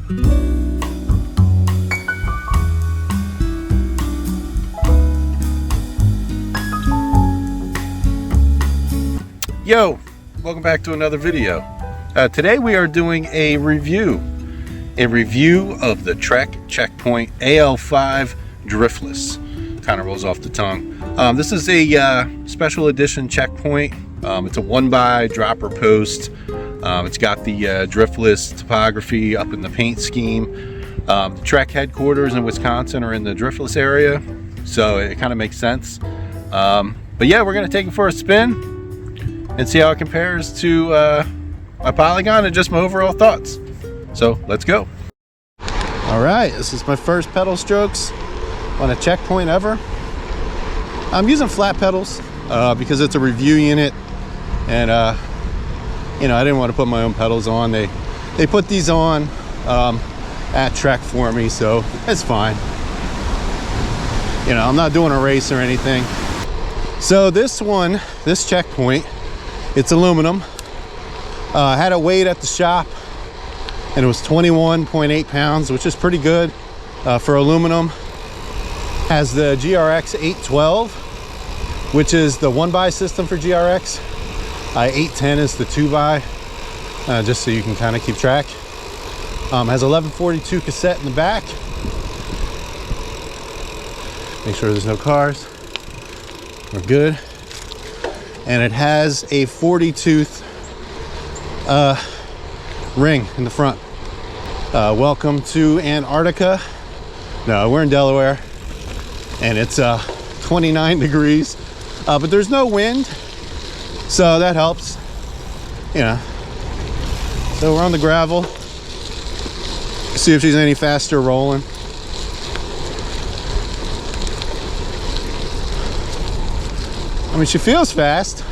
Yo, welcome back to another video. Today we are doing a review of the Trek Checkpoint AL5 Driftless. Kind of rolls off the tongue. This is a special edition checkpoint. It's a 1x dropper post. It's got the driftless topography up in the paint scheme. The Trek headquarters in Wisconsin are in the driftless area, so it kind of makes sense. But yeah, we're gonna take it for a spin and see how it compares to my Polygon and just my overall thoughts. So let's go. All right, this is my first pedal strokes on a checkpoint ever. I'm using flat pedals because it's a review unit, and you know, I didn't want to put my own pedals on. They put these on at Trek for me, so it's fine. You know, I'm not doing a race or anything. So this checkpoint, it's aluminum. I had it weighed at the shop and it was 21.8 pounds, which is pretty good for aluminum. Has the GRX 812, which is the 1x system for GRX. 810 is the 2x, just so you can kind of keep track. Has 1142 cassette in the back. Make sure there's no cars. We're good. And it has a 40 tooth ring in the front. Welcome to Antarctica. No, we're in Delaware, and it's 29 degrees, but there's no wind, so that helps, you know. So we're on the gravel. See if she's any faster rolling. I mean, she feels fast.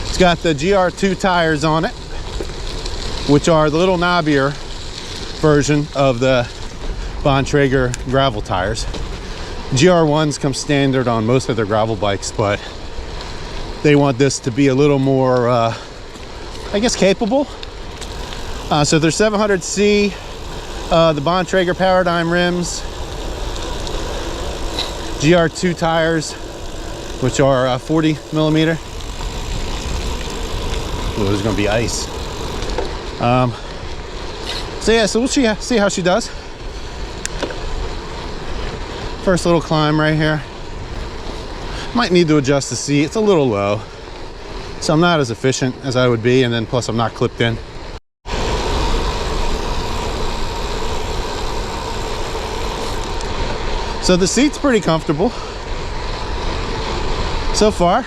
It's got the GR2 tires on it, which are the little knobbier version of the Bontrager gravel tires. GR1s come standard on most of their gravel bikes, but they want this to be a little more, I guess, capable. So they're 700C, the Bontrager Paradigm rims, GR2 tires, which are 40 millimeter. Oh, there's gonna be ice. So yeah, so we'll see how she does. First little climb right here. Might need to adjust the seat. It's a little low, so I'm not as efficient as I would be, and then plus I'm not clipped in. So the seat's pretty comfortable so far.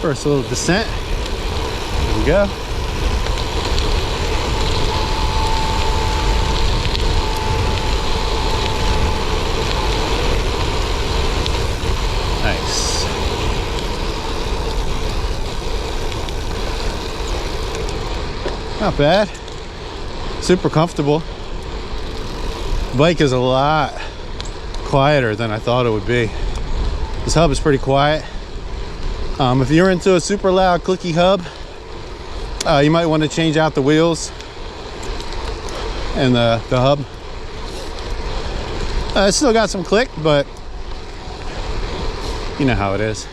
First little descent. There we go. Nice. Not bad. Super comfortable. The bike is a lot quieter than I thought it would be. This hub is pretty quiet. If you're into a super loud clicky hub, you might want to change out the wheels and the hub. It's still got some click, but you know how it is.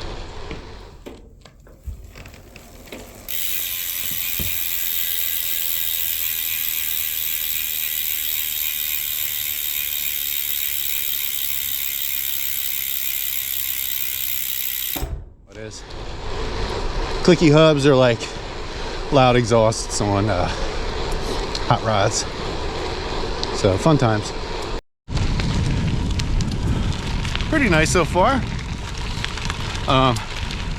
Is. Clicky hubs are like loud exhausts on hot rods. So fun times. Pretty nice so far.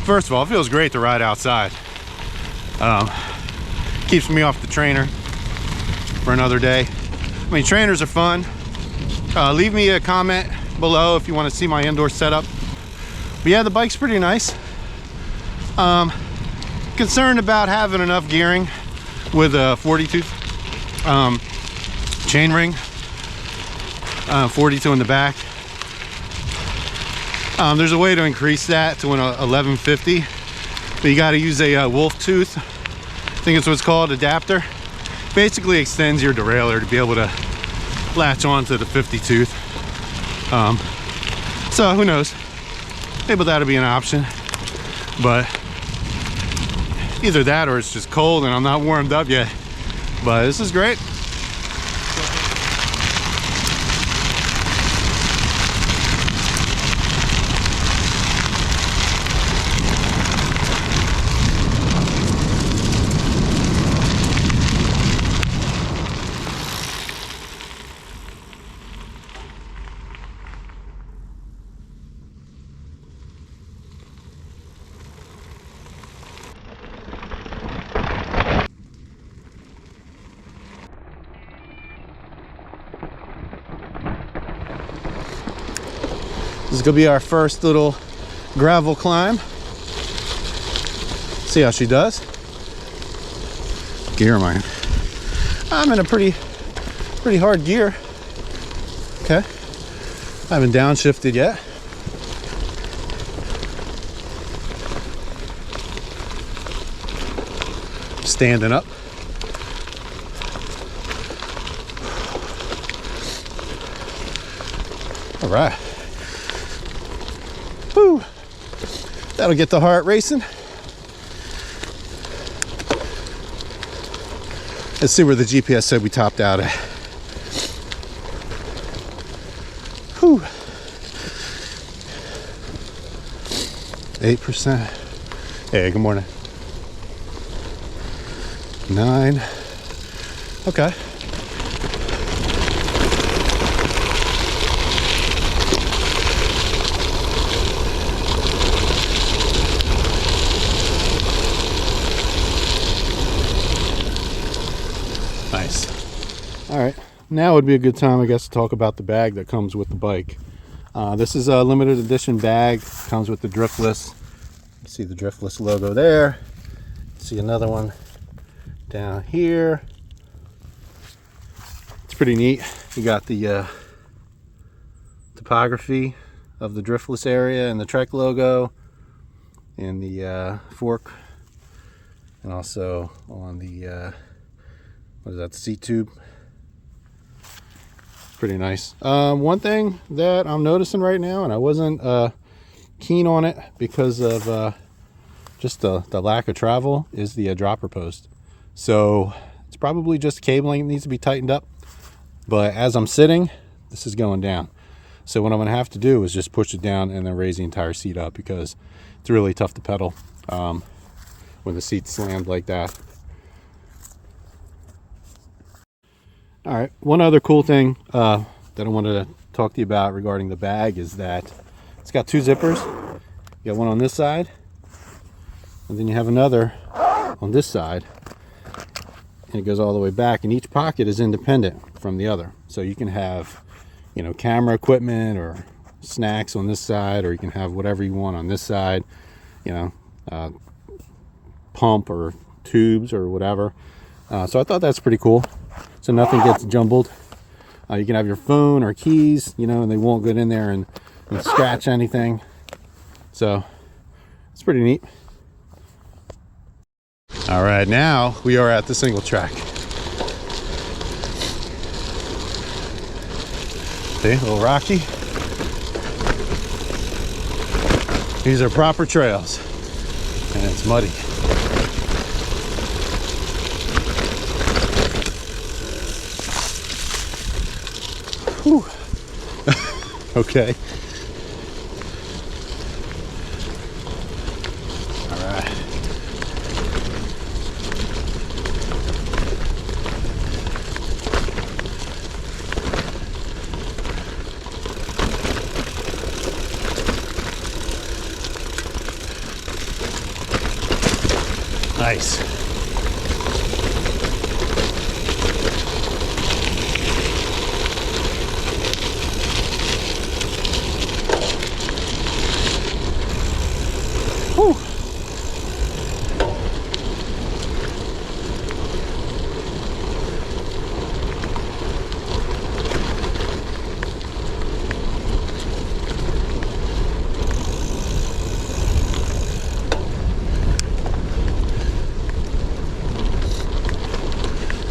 First of all, it feels great to ride outside. Keeps me off the trainer for another day. I mean, trainers are fun. Leave me a comment below if you want to see my indoor setup. But yeah, the bike's pretty nice. Concerned about having enough gearing with a 40 tooth chain ring, 42 in the back. There's a way to increase that to an 1150, but you got to use a wolf tooth, I think it's what's called, adapter. Basically extends your derailleur to be able to latch onto the 50 tooth. So who knows, maybe that'll be an option, but either that or it's just cold and I'm not warmed up yet. But this is great. This is gonna be our first little gravel climb. See how she does. Gear mine. I'm in a pretty hard gear. Okay. I haven't downshifted yet. Standing up. All right. Whew. That'll get the heart racing. Let's see where the GPS said we topped out at. Whew. 8%. Hey, good morning. 9. Okay. Nice. All right, now would be a good time, I guess, to talk about the bag that comes with the bike. This is a limited edition bag. Comes with the Driftless. You see the Driftless logo there. See another one down here. It's pretty neat. You got the topography of the Driftless area and the Trek logo and the fork, and also on the what is that, the seat tube. Pretty nice. One thing that I'm noticing right now, and I wasn't keen on it because of just the lack of travel, is the dropper post. So it's probably just cabling that needs to be tightened up, but as I'm sitting, this is going down. So what I'm gonna have to do is just push it down and then raise the entire seat up, because it's really tough to pedal when the seat's slammed like that. All right, one other cool thing that I wanted to talk to you about regarding the bag is that it's got 2 zippers. You got one on this side, and then you have another on this side, and it goes all the way back, and each pocket is independent from the other. So you can have, you know, camera equipment or snacks on this side, or you can have whatever you want on this side, you know, pump or tubes or whatever. So I thought that's pretty cool. So nothing gets jumbled. You can have your phone or keys, you know, and they won't get in there and scratch anything. So it's pretty neat. All right, now we are at the single track. See, a little rocky. These are proper trails, and it's muddy. Whew. Okay. All right. Nice. Whew.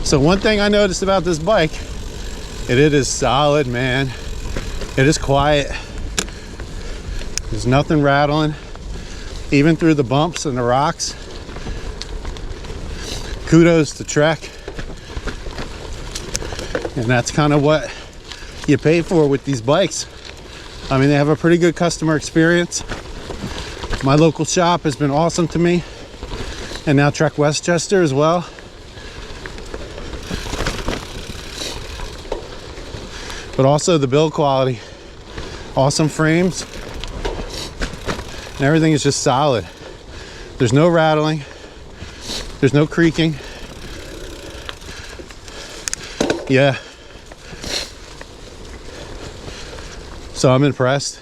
So one thing I noticed about this bike, it is solid, man. It is quiet. There's nothing rattling, even through the bumps and the rocks. Kudos to Trek. And that's kind of what you pay for with these bikes. I mean, they have a pretty good customer experience. My local shop has been awesome to me, and now Trek Westchester as well. But also the build quality, awesome frames, and everything is just solid. There's no rattling, there's no creaking. Yeah. So I'm impressed.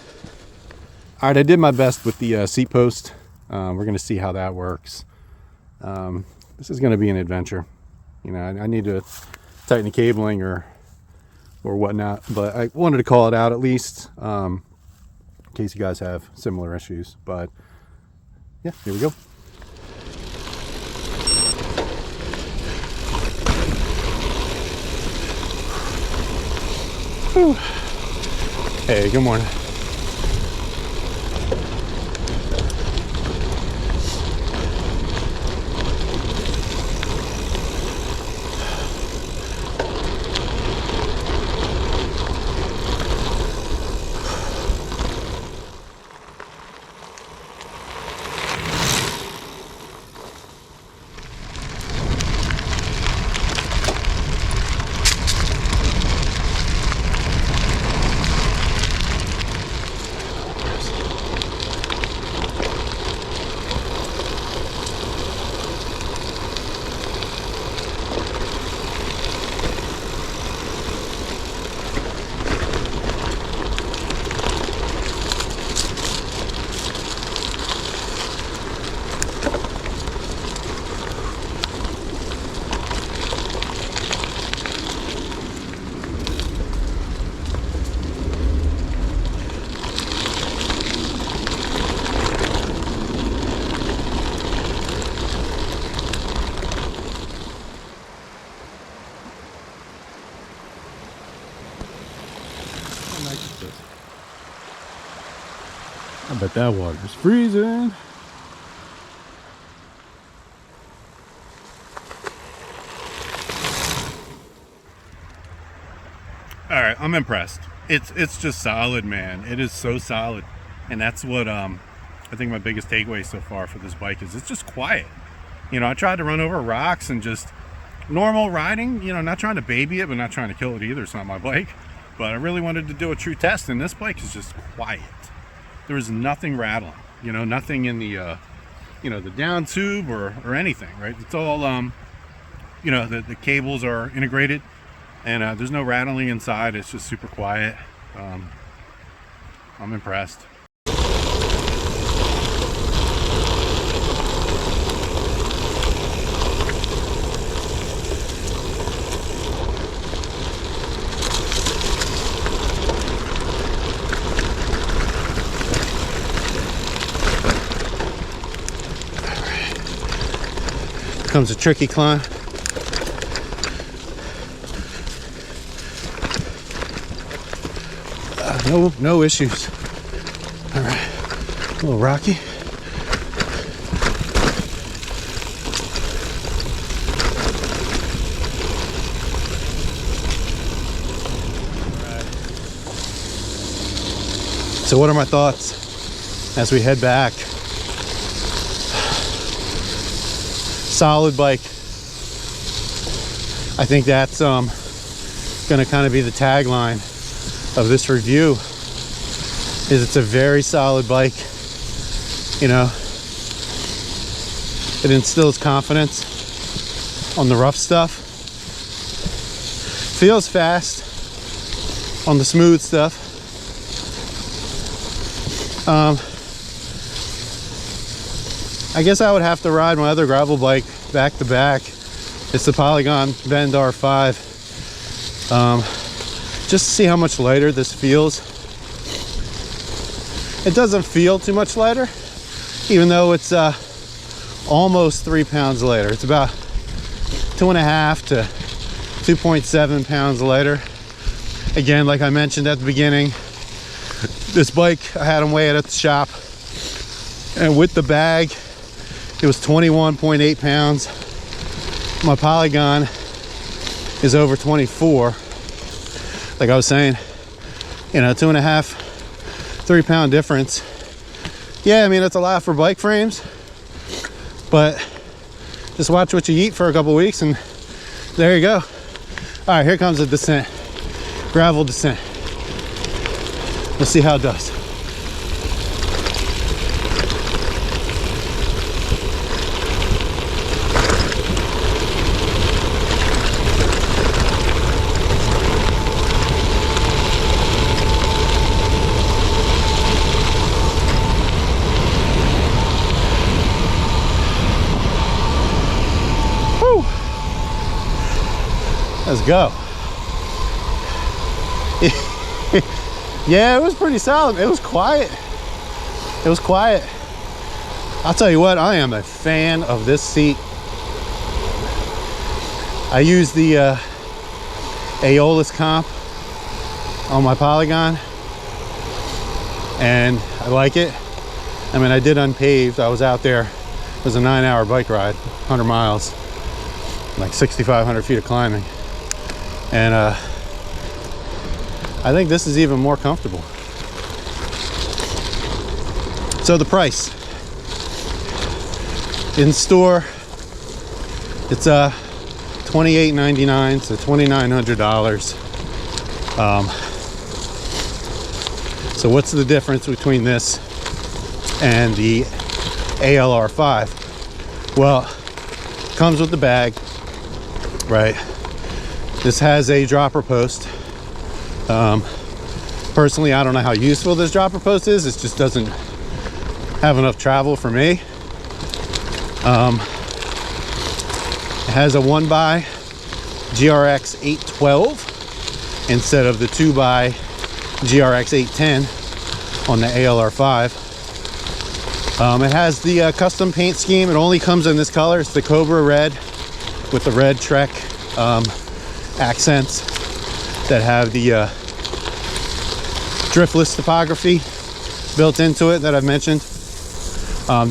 All right, I did my best with the seat post. We're gonna see how that works. This is gonna be an adventure. You know, I need to tighten the cabling or whatnot, but I wanted to call it out at least, in case you guys have similar issues. But yeah, here we go. Whew. Hey, good morning. I bet that water is freezing. All right, I'm impressed. It's just solid, man. It is so solid, and that's what I think my biggest takeaway so far for this bike is. It's just quiet. You know, I tried to run over rocks and just normal riding. You know, not trying to baby it, but not trying to kill it either. It's not my bike, but I really wanted to do a true test, and this bike is just quiet. There is nothing rattling. You know, nothing in the you know, the down tube or anything. Right? It's all you know, the cables are integrated. And there's no rattling inside. It's just super quiet. I'm impressed. Comes a tricky climb. No issues. All right, a little rocky. So what are my thoughts as we head back? Solid bike. I think that's gonna kind of be the tagline of this review, is it's a very solid bike. You know, it instills confidence on the rough stuff, feels fast on the smooth stuff. I guess I would have to ride my other gravel bike back to back. It's the Polygon Bend R5. Just to see how much lighter this feels. It doesn't feel too much lighter, even though it's almost 3 pounds lighter. It's about 2.5 to 2.7 pounds lighter. Again, like I mentioned at the beginning, this bike, I had them weigh it at the shop, and with the bag it was 21.8 pounds. My Polygon is over 24. Like I was saying, you know, 2.5, 3 pound difference. Yeah, I mean, it's a lot for bike frames, but just watch what you eat for a couple weeks and there you go. All right, here comes the descent, gravel descent. Let's see how it does. Let's go. Yeah, it was pretty solid. It was quiet. It was quiet. I'll tell you what, I am a fan of this seat. I use the Aeolus comp on my Polygon and I like it. I mean, I did unpaved. I was out there. It was a 9-hour bike ride, 100 miles, like 6,500 feet of climbing. And I think this is even more comfortable. So the price in store, it's $28.99 to $2,900. So what's the difference between this and the ALR5? Well, it comes with the bag, right? This has a dropper post. Personally, I don't know how useful this dropper post is. It just doesn't have enough travel for me. It has a 1x GRX 812 instead of the 2x GRX 810 on the ALR5. It has the custom paint scheme. It only comes in this color. It's the Cobra red with the red Trek accents that have the driftless topography built into it that I've mentioned.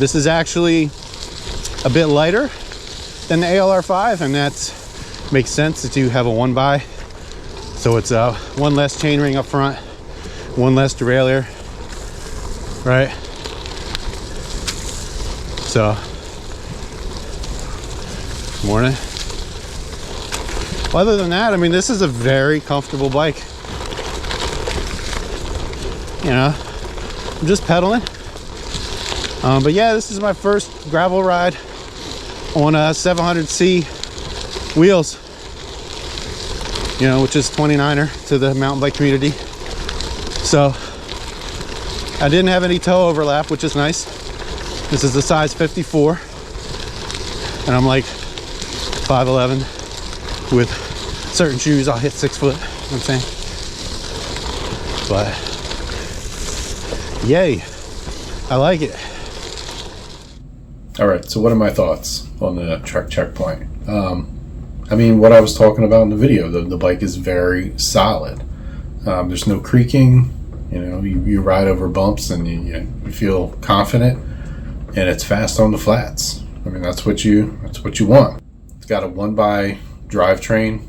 This is actually a bit lighter than the ALR5, and that makes sense that you have a 1x. So it's one less chainring up front, one less derailleur, right? So, morning. Other than that, I mean, this is a very comfortable bike. You know, I'm just pedaling. But yeah, this is my first gravel ride on a 700C wheels, you know, which is 29er to the mountain bike community. So I didn't have any toe overlap, which is nice. This is the size 54, and I'm like 5'11". With certain shoes, I'll hit 6 foot, you know what I'm saying? But yay, I like it. All right, so what are my thoughts on the Trek Checkpoint? I mean, what I was talking about in the video, the bike is very solid. There's no creaking. You know, you ride over bumps and you feel confident, and it's fast on the flats. I mean, that's what you want. It's got a 1x drivetrain.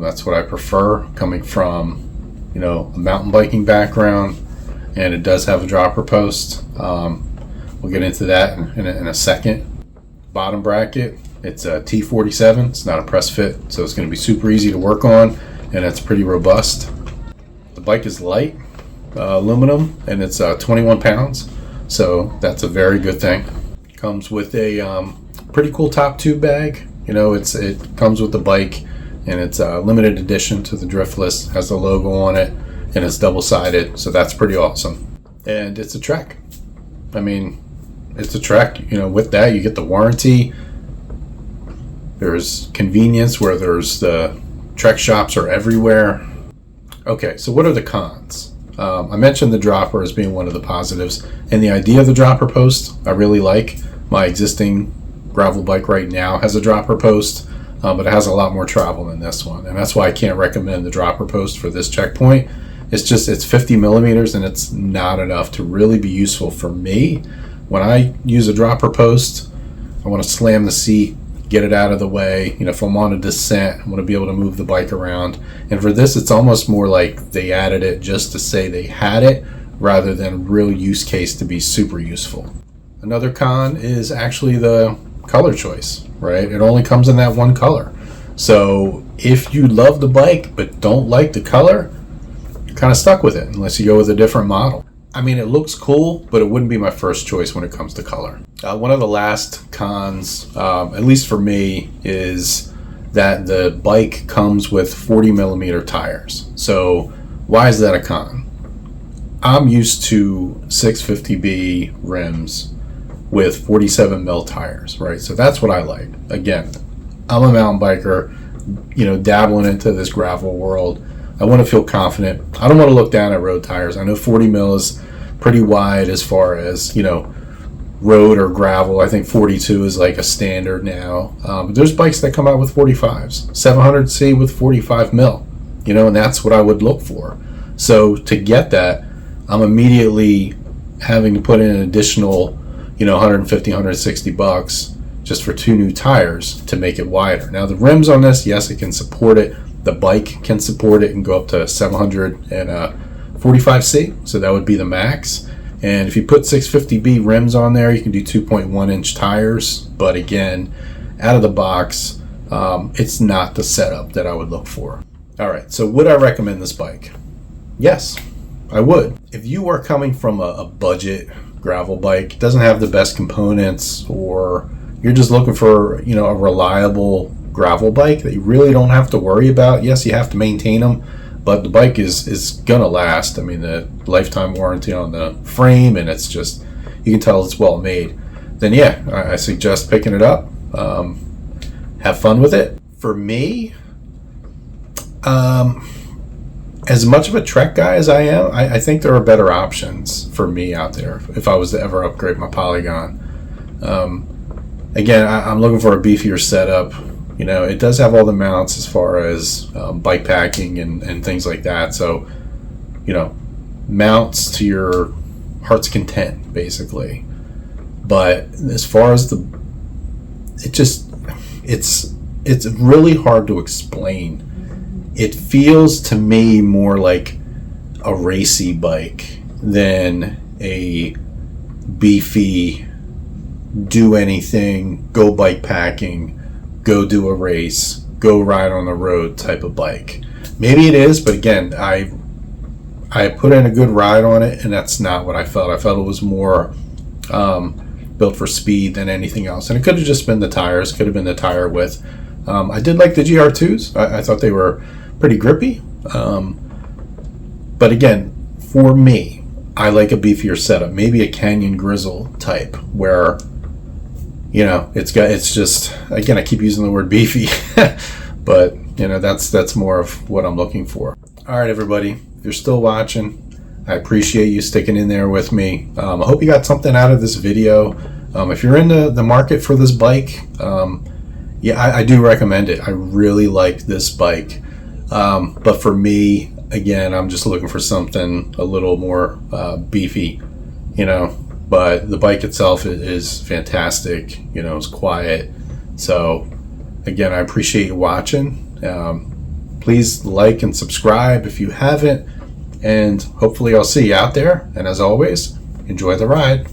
That's what I prefer, coming from, you know, a mountain biking background, and it does have a dropper post. We'll get into that in a second. Bottom bracket, it's a T47. It's not a press fit, so it's going to be super easy to work on, and it's pretty robust. The bike is light, aluminum, and it's 21 pounds, so that's a very good thing. Comes with a pretty cool top tube bag. You know, it comes with the bike, and it's a limited edition to the Driftless. Has the logo on it, and it's double-sided, so that's pretty awesome. And it's a Trek. I mean, it's a Trek. You know, with that you get the warranty. There's convenience where there's the Trek shops are everywhere. Okay, so what are the cons? I mentioned the dropper as being one of the positives, and the idea of the dropper post I really like. My existing gravel bike right now has a dropper post. but it has a lot more travel than this one, and that's why I can't recommend the dropper post for this checkpoint. It's 50 millimeters, and it's not enough to really be useful for me. When I use a dropper post, I want to slam the seat, get it out of the way. You know, if I'm on a descent, I want to be able to move the bike around. And for this, it's almost more like they added it just to say they had it, rather than real use case to be super useful. Another con is actually the color choice, right? It only comes in that one color. So if you love the bike but don't like the color, you're kind of stuck with it unless you go with a different model. I mean, it looks cool, but it wouldn't be my first choice when it comes to color. One of the last cons, at least for me, is that the bike comes with 40 millimeter tires. So why is that a con? I'm used to 650B rims with 47 mil tires, right? So that's what I like. Again, I'm a mountain biker, you know, dabbling into this gravel world. I want to feel confident. I don't want to look down at road tires. I know 40 mil is pretty wide as far as, you know, road or gravel. I think 42 is like a standard now. But there's bikes that come out with 45s, 700C with 45 mil, you know, and that's what I would look for. So to get that, I'm immediately having to put in an additional, you know, 150, 160 bucks just for 2 new tires to make it wider. Now the rims on this, yes, it can support it. The bike can support it and go up to 745C, so that would be the max. And if you put 650B rims on there, you can do 2.1 inch tires. But again, out of the box, it's not the setup that I would look for. All right, so would I recommend this bike? Yes, I would. If you are coming from a budget gravel bike, doesn't have the best components, or you're just looking for, you know, a reliable gravel bike that you really don't have to worry about. Yes, you have to maintain them, but the bike is gonna last. I mean, the lifetime warranty on the frame, and it's just, you can tell it's well made. Then yeah, I suggest picking it up. Have fun with it. For me, as much of a Trek guy as I am, I think there are better options for me out there if I was to ever upgrade my Polygon. Again, I'm looking for a beefier setup. You know, it does have all the mounts as far as bike packing and things like that. So, you know, mounts to your heart's content, basically. But as far as it's really hard to explain. It feels to me more like a racy bike than a beefy, do anything, go bike packing, go do a race, go ride on the road type of bike. Maybe it is, but again, I put in a good ride on it, and that's not what I felt. I felt it was more built for speed than anything else. And it could have just been the tires, could have been the tire width. I did like the GR2s. I thought they were pretty grippy. But again, for me, I like a beefier setup. Maybe a Canyon Grizzle type where, you know, it's just, again, I keep using the word beefy, but you know, that's more of what I'm looking for. All right, everybody, if you're still watching, I appreciate you sticking in there with me. I hope you got something out of this video. If you're in the market for this bike, yeah, I do recommend it. I really like this bike. But for me, again, I'm just looking for something a little more beefy, you know. But the bike itself is fantastic. You know, it's quiet. So, again, I appreciate you watching. Please like and subscribe if you haven't. And hopefully I'll see you out there. And as always, enjoy the ride.